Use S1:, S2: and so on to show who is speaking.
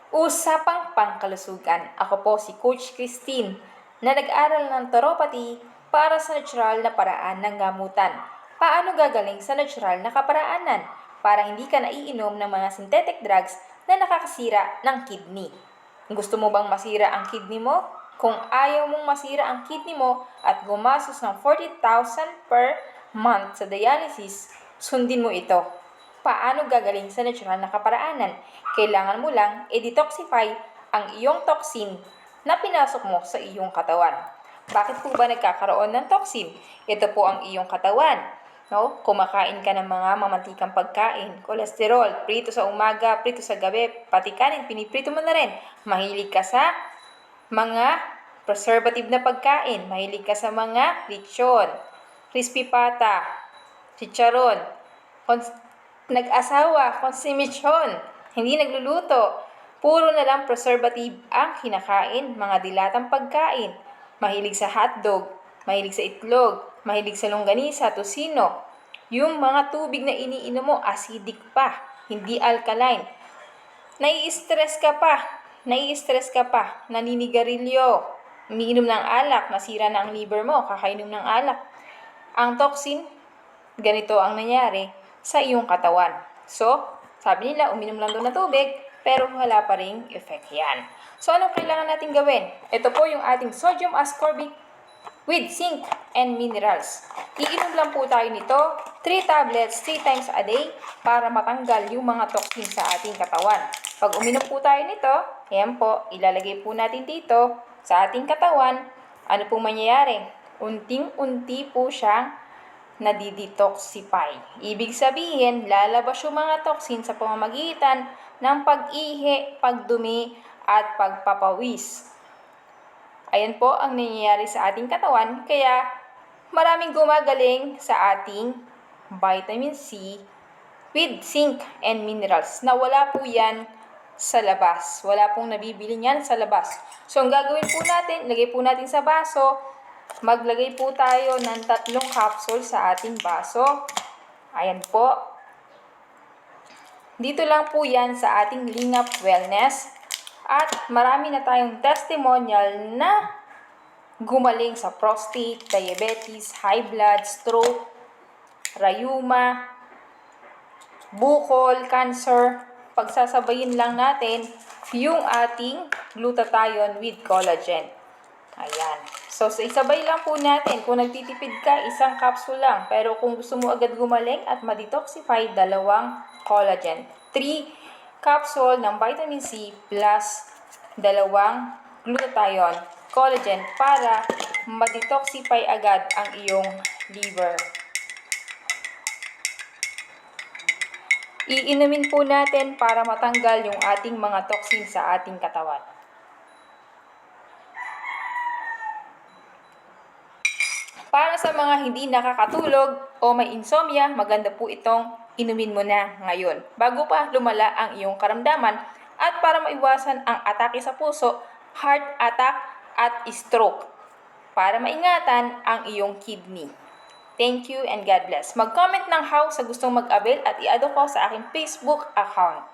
S1: Usapang pangkalusugan. Ako po si Coach Christine na nag-aral ng Tauropathy para sa natural na paraan ng gamutan. Paano gagaling sa natural na kaparaanan para hindi ka naiinom ng mga synthetic drugs na nakakasira ng kidney? Gusto mo bang masira ang kidney mo? Kung ayaw mong masira ang kidney mo at gumastos ng 40,000 per month sa dialysis, sundin mo ito. Paano gagaling sa natural na kaparaanan? Kailangan mo lang i-detoxify ang iyong toxin na pinasok mo sa iyong katawan. Bakit po ba nagkakaroon ng toxin? Ito po ang iyong katawan. No? Kumakain ka ng mga mamantikang pagkain, kolesterol, prito sa umaga, prito sa gabi, pati kanin, piniprito mo na rin. Mahilig ka sa mga preservative na pagkain, mahilig ka sa mga lechon, crispy pata, chicharon, nag-asawa, konsumisyon, hindi nagluluto, puro na lang preservative ang kinakain, mga dilatang pagkain, mahilig sa hotdog, mahilig sa itlog, mahilig sa longganisa, tosino, yung mga tubig na iniinom mo, acidic pa, hindi alkaline, nai-stress ka pa, naninigarilyo, umiinom ng alak, nasira na ang liver mo, kakainom ng alak. Ang toxin, ganito ang nangyari sa iyong katawan. So, sabi nila, uminom lang daw ng tubig, pero wala pa ring effect yan. So, anong kailangan natin gawin? Ito po yung ating sodium ascorbate with zinc and minerals. Iinom lang po tayo nito, 3 tablets 3 times a day para matanggal yung mga toxin sa ating katawan. Pag uminom po tayo nito, ayan po, ilalagay po natin dito sa ating katawan. Ano po mangyayari? Unting-unti po siyang nadidetoxify. Ibig sabihin, lalabas yung mga toxin sa pamamagitan ng pag-ihi, pagdumi, at pagpapawis. Ayan po ang nangyayari sa ating katawan, kaya maraming gumagaling sa ating vitamin C with zinc and minerals na wala po yan sa labas. Wala pong nabibili niyan sa labas. So, ang gagawin po natin, lagay po natin sa baso. Maglagay po tayo ng 3 capsule sa ating baso. Ayan po. Dito lang po yan sa ating Lingap Wellness. At marami na tayong testimonial na gumaling sa prostate, diabetes, high blood, stroke, rheuma, bukol, cancer. Pagsasabayin lang natin yung ating glutathione with collagen. Ayan. So, isabay lang po natin. Kung nagtitipid ka, 1 capsule lang. Pero kung gusto mo agad gumaling at ma-detoxify, 2 collagen. 3 capsule ng vitamin C plus 2 glutathione collagen para ma-detoxify agad ang iyong liver. Iinumin po natin para matanggal yung ating mga toxin sa ating katawan. Para sa mga hindi nakakatulog o may insomnia, maganda po itong inumin mo na ngayon bago pa lumala ang iyong karamdaman at para maiwasan ang atake sa puso, heart attack at stroke para maingatan ang iyong kidney. Thank you and God bless. Mag-comment ng how sa gustong mag-avail at i-add ko sa aking Facebook account.